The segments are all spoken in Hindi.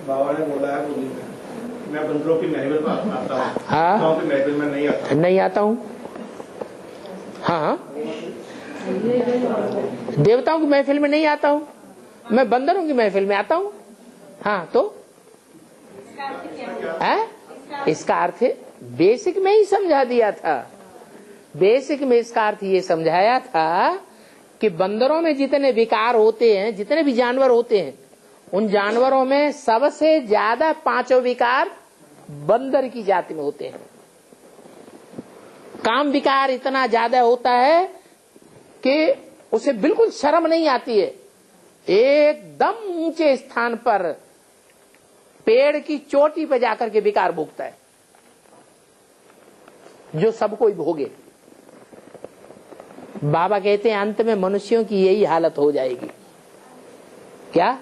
बाबा ने बोला है मैं बंदरों की महफिल में आता हूँ, हाँ की महफिल में नहीं आता हूँ। हाँ देवताओं की महफिल में नहीं आता हूँ, मैं बंदरों की महफिल में आता हूँ। हाँ तो इसका अर्थ बेसिक में ही समझा दिया था। बेसिक में इसका अर्थ ये समझाया था कि बंदरों में जितने विकार होते हैं, जितने भी जानवर होते हैं, उन जानवरों में सबसे ज्यादा 5 विकार बंदर की जाति में होते हैं। काम विकार इतना ज्यादा होता है कि उसे बिल्कुल शर्म नहीं आती है, एकदम ऊंचे स्थान पर पेड़ की चोटी पर जाकर के विकार भोगता है, जो सब कोई भोगे। बाबा कहते हैं अंत में मनुष्यों की यही हालत हो जाएगी। क्या?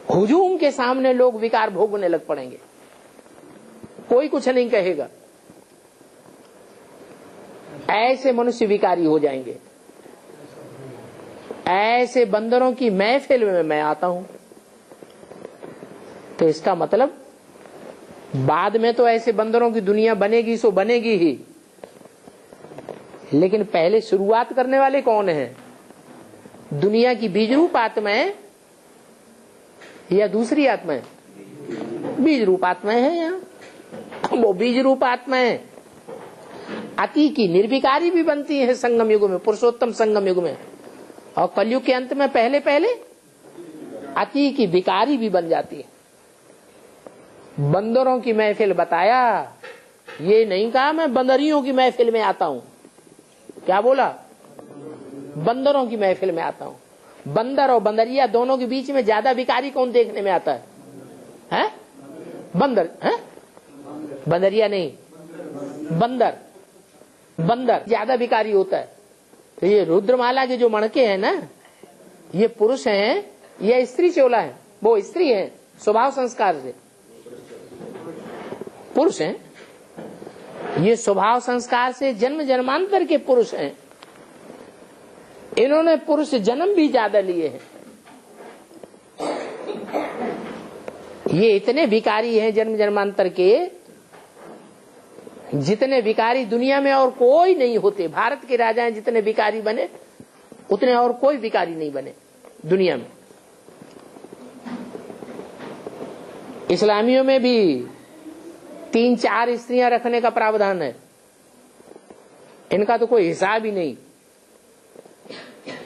हुजूम के सामने लोग विकार भोगने लग पड़ेंगे, कोई कुछ नहीं कहेगा। ऐसे मनुष्य विकारी हो जाएंगे। ऐसे बंदरों की महफिल में मैं आता हूं। तो इसका मतलब बाद में तो ऐसे बंदरों की दुनिया बनेगी, सो बनेगी ही, लेकिन पहले शुरुआत करने वाले कौन हैं? दुनिया की बीज रूप आत्माएं या दूसरी आत्माएं? बीज रूप आत्माएं हैं। यहाँ वो बीज रूप आत्माएं अति की निर्विकारी भी बनती है संगम युग में, पुरुषोत्तम संगम युग में, और कलयुग के अंत में पहले पहले अति की विकारी भी बन जाती है। बंदरों की महफिल बताया, ये नहीं कहा मैं बंदरियों की महफिल में आता हूं। क्या बोला? बंदरों की महफिल में आता हूं। बंदर और बंदरिया दोनों के बीच में ज्यादा विकारी कौन देखने में आता है? हैं? बंदर है? बंदरिया नहीं, बंदर। बंदर ज्यादा विकारी होता है। तो ये रुद्रमाला के जो मणके हैं ना, ये पुरुष हैं या स्त्री चोला है? वो स्त्री है स्वभाव संस्कार से, पुरुष हैं। ये स्वभाव संस्कार से जन्म जन्मांतर के पुरुष हैं। इन्होंने पुरुष जन्म भी ज्यादा लिए हैं। ये इतने विकारी हैं जन्म जन्मांतर के, जितने विकारी दुनिया में और कोई नहीं होते। भारत के राजा जितने विकारी बने, उतने और कोई विकारी नहीं बने दुनिया में। इस्लामियों में भी 3-4 स्त्रियां रखने का प्रावधान है। इनका तो कोई हिसाब ही नहीं,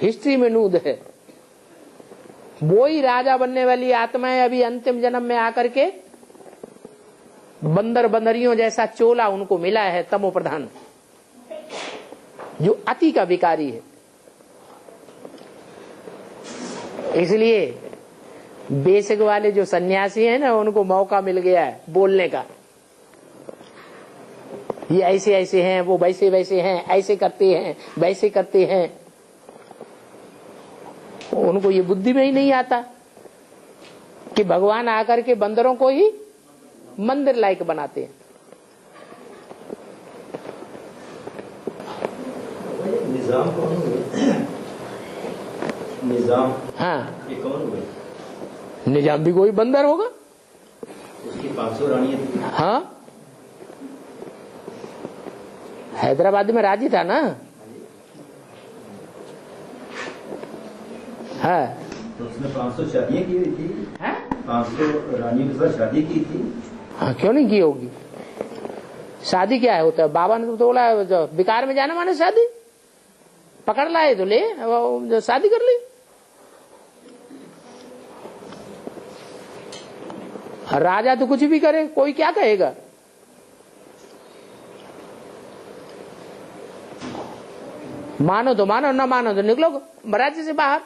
हिस्ट्री में नूद है। वो ही राजा बनने वाली आत्माएं अभी अंतिम जन्म में आकर के बंदर बंदरियों जैसा चोला उनको मिला है, तमो प्रधान, जो अति का विकारी है। इसलिए बेसिक वाले जो सन्यासी हैं ना, उनको मौका मिल गया है बोलने का। ये ऐसे ऐसे हैं, वो वैसे वैसे हैं, ऐसे करते हैं, वैसे करते हैं। उनको ये बुद्धि में ही नहीं आता कि भगवान आकर के बंदरों को ही मंदिर लायक बनाते हैं। निजाम कौन हुए? निजाम, हाँ, ये कौन हुए? निजाम भी कोई बंदर होगा। उसकी 500 रानियां थी। हाँ, हैदराबाद में राजी था ना। हाँ, तो उसने 500 शादियां की हुई थी। 500 रानियों के साथ शादी की थी। हाँ, क्यों नहीं की होगी? शादी क्या है होता है? बाबा ने तो बोला विकार में जाना माने शादी, पकड़ लाए तो ले, वो शादी कर ली। राजा तो कुछ भी करे, कोई क्या कहेगा? मानो तो मानो, न मानो तो निकलो राज्य से बाहर।